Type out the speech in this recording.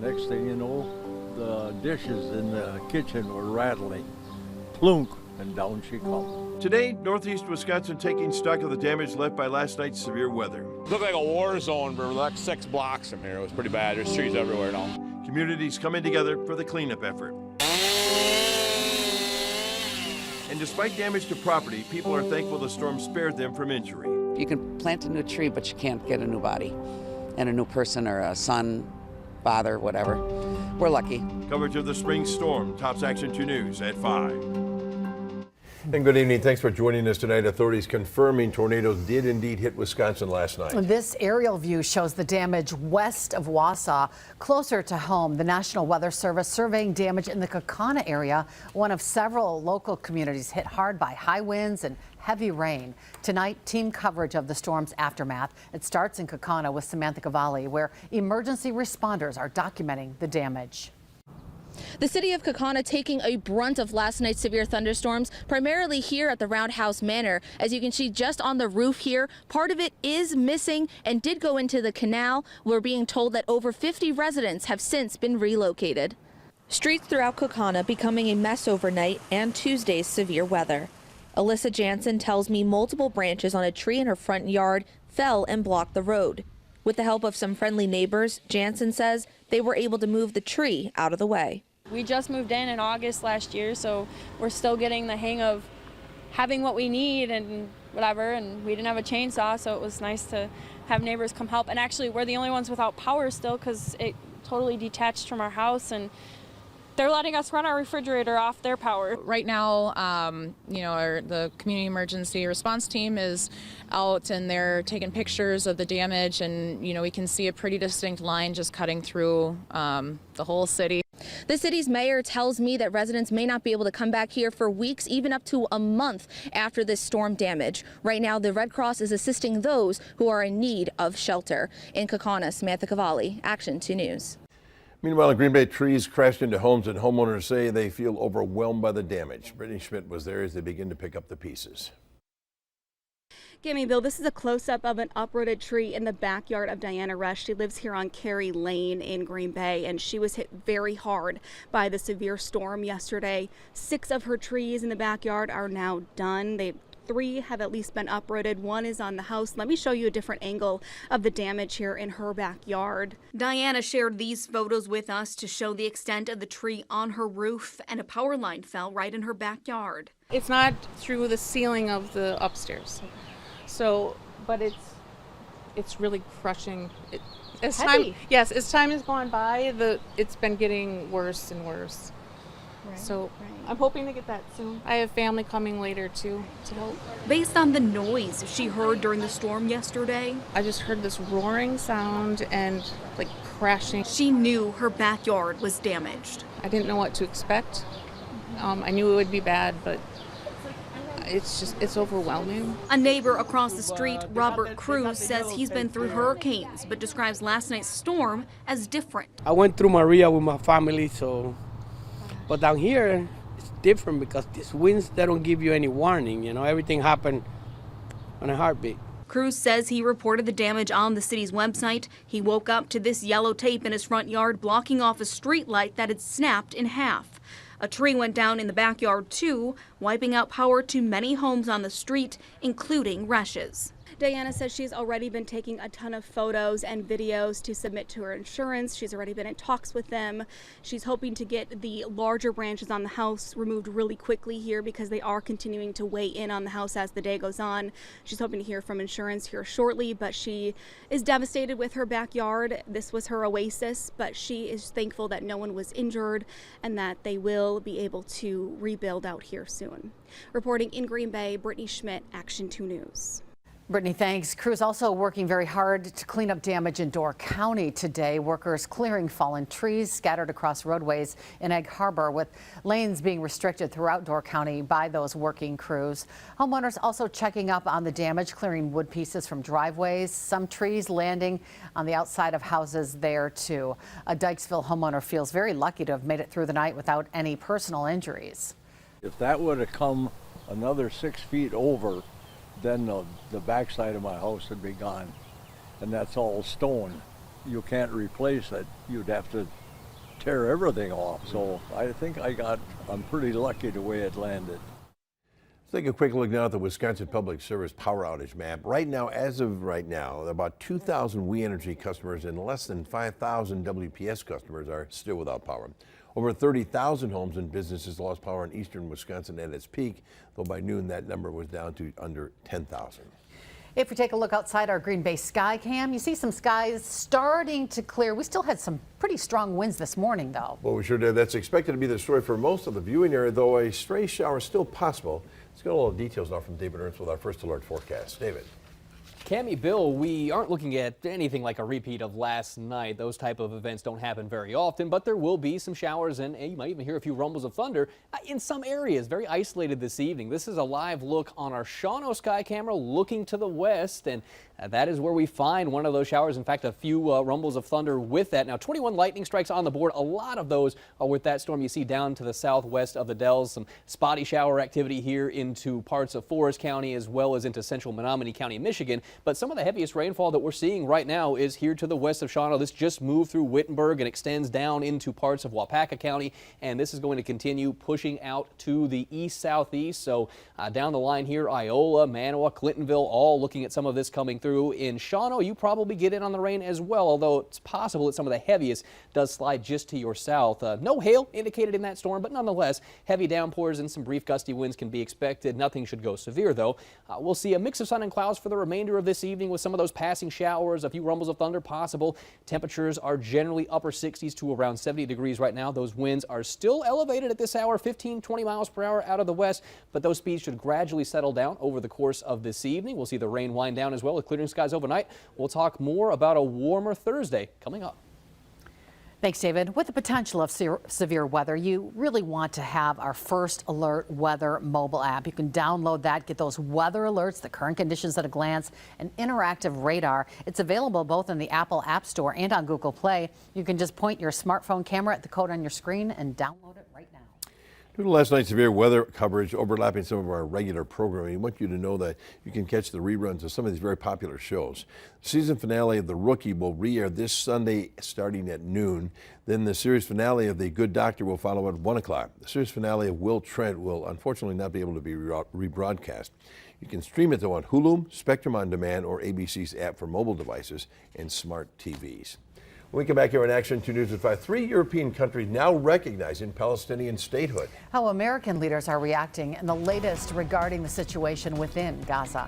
Next thing you know, the dishes in the kitchen were rattling. Plunk, and down she come. Today, northeast Wisconsin taking stock of the damage left by last night's severe weather. Looked like a war zone for like 6 blocks from here. It was pretty bad. There's trees everywhere now. Communities coming together for the cleanup effort. And despite damage to property, people are thankful the storm spared them from injury. You can plant a new tree, but you can't get a new body and a new person or a son, father, whatever. We're lucky. Coverage of the spring storm tops Action 2 News at 5. And good evening. Thanks for joining us tonight. Authorities confirming tornadoes did indeed hit Wisconsin last night. This aerial view shows the damage west of Wausau, closer to home. The National Weather Service surveying damage in the Kaukauna area, one of several local communities hit hard by high winds and heavy rain. Tonight, team coverage of the storm's aftermath. It starts in Kaukauna with Samantha Cavalli, where emergency responders are documenting the damage. The city of Kaukauna taking a brunt of last night's severe thunderstorms, primarily here at the Roundhouse Manor. As you can see just on the roof here, part of it is missing and did go into the canal. We're being told that over 50 residents have since been relocated. Streets throughout Kaukauna becoming a mess overnight and Tuesday's severe weather. Alyssa Jansen tells me multiple branches on a tree in her front yard fell and blocked the road. With the help of some friendly neighbors, Jansen says they were able to move the tree out of the way. We just moved in August last year, so we're still getting the hang of having what we need and whatever, and we didn't have a chainsaw, so it was nice to have neighbors come help. And actually, we're the only ones without power still because it totally detached from our house, and they're letting us run our refrigerator off their power. Right now, the community emergency response team is out and they're taking pictures of the damage, and we can see a pretty distinct line just cutting through the whole city. The city's mayor tells me that residents may not be able to come back here for weeks, even up to a month after this storm damage. Right now, the Red Cross is assisting those who are in need of shelter. In Kaukauna, Samantha Cavalli, Action 2 News. Meanwhile, in Green Bay, trees crashed into homes and homeowners say they feel overwhelmed by the damage. Brittany Schmidt was there as they begin to pick up the pieces. Gimme Bill, this is a close-up of an uprooted tree in the backyard of Diana Rush. She lives here on Cary Lane in Green Bay, and she was hit very hard by the severe storm yesterday. 6 of her trees in the backyard are now done. 3 have at least been uprooted. 1 is on the house. Let me show you a different angle of the damage here in her backyard. Diana shared these photos with us to show the extent of the tree on her roof, and a power line fell right in her backyard. It's not through the ceiling of the upstairs. So, but it's really crushing. As time has gone by, it's been getting worse and worse. Right, so I'm hoping to get that soon. I have family coming later too to help. Based on the noise she heard during the storm yesterday, I just heard this roaring sound and like crashing. She knew her backyard was damaged. I didn't know what to expect. I knew it would be bad, but it's overwhelming. A neighbor across the street, Robert Cruz, says he's been through hurricanes, but describes last night's storm as different. I went through Maria with my family, but down here it's different because these winds, they don't give you any warning. Everything happened on a heartbeat. Cruz says he reported the damage on the city's website. He woke up to this yellow tape in his front yard blocking off a street light that had snapped in half. A tree went down in the backyard too, wiping out power to many homes on the street, including Rush's. Diana says she's already been taking a ton of photos and videos to submit to her insurance. She's already been in talks with them. She's hoping to get the larger branches on the house removed really quickly here because they are continuing to weigh in on the house as the day goes on. She's hoping to hear from insurance here shortly, but she is devastated with her backyard. This was her oasis, but she is thankful that no one was injured and that they will be able to rebuild out here soon. Reporting in Green Bay, Brittany Schmidt, Action 2 News. Brittany, thanks. Crews also working very hard to clean up damage in Door County today. Workers clearing fallen trees scattered across roadways in Egg Harbor, with lanes being restricted throughout Door County by those working crews. Homeowners also checking up on the damage, clearing wood pieces from driveways, some trees landing on the outside of houses there too. A Dykesville homeowner feels very lucky to have made it through the night without any personal injuries. If that would have come another 6 feet over, then the backside of my house would be gone. And that's all stone. You can't replace it. You'd have to tear everything off. So I think I'm pretty lucky the way it landed. Let's take a quick look now at the Wisconsin Public Service power outage map. Right now, as of right now, about 2,000 We Energy customers and less than 5,000 WPS customers are still without power. Over 30,000 homes and businesses lost power in eastern Wisconsin at its peak, though by noon that number was down to under 10,000. If we take a look outside our Green Bay sky cam, you see some skies starting to clear. We still had some pretty strong winds this morning, though. Well, we sure did. That's expected to be the story for most of the viewing area, though a stray shower is still possible. Let's get a little details now from David Ernst with our first alert forecast. David. Cammie, Bill, we aren't looking at anything like a repeat of last night. Those type of events don't happen very often, but there will be some showers and you might even hear a few rumbles of thunder in some areas, very isolated this evening. This is a live look on our Shawano sky camera looking to the west, and that is where we find one of those showers. In fact, a few rumbles of thunder with that. Now, 21 lightning strikes on the board. A lot of those are with that storm you see down to the southwest of the Dells. Some spotty shower activity here into parts of Forest County as well as into central Menominee County, Michigan. But some of the heaviest rainfall that we're seeing right now is here to the west of Shawano. This just moved through Wittenberg and extends down into parts of Waupaca County, and this is going to continue pushing out to the east-southeast. So down the line here, Iola, Manawa, Clintonville, all looking at some of this coming through. In Shawano, you probably get in on the rain as well, although it's possible that some of the heaviest does slide just to your south. No hail indicated in that storm, but nonetheless, heavy downpours and some brief gusty winds can be expected. Nothing should go severe, though. We'll see a mix of sun and clouds for the remainder of this evening with some of those passing showers, a few rumbles of thunder possible. Temperatures are generally upper 60s to around 70 degrees right now. Those winds are still elevated at this hour, 15-20 miles per hour out of the west, but those speeds should gradually settle down over the course of this evening. We'll see the rain wind down as well with clearing skies overnight. We'll talk more about a warmer Thursday coming up. Thanks, David. With the potential of severe weather, you really want to have our First Alert Weather mobile app. You can download that, get those weather alerts, the current conditions at a glance, an interactive radar. It's available both in the Apple App Store and on Google Play. You can just point your smartphone camera at the code on your screen and download it right now. Due to last night's severe weather coverage overlapping some of our regular programming, we want you to know that you can catch the reruns of some of these very popular shows. The season finale of The Rookie will re-air this Sunday starting at noon. Then the series finale of The Good Doctor will follow at 1 o'clock. The series finale of Will Trent will unfortunately not be able to be rebroadcast. You can stream it though on Hulu, Spectrum On Demand, or ABC's app for mobile devices and smart TVs. When we come back here on Action 2 News at 5, 3 European countries now recognizing Palestinian statehood. How American leaders are reacting and the latest regarding the situation within Gaza.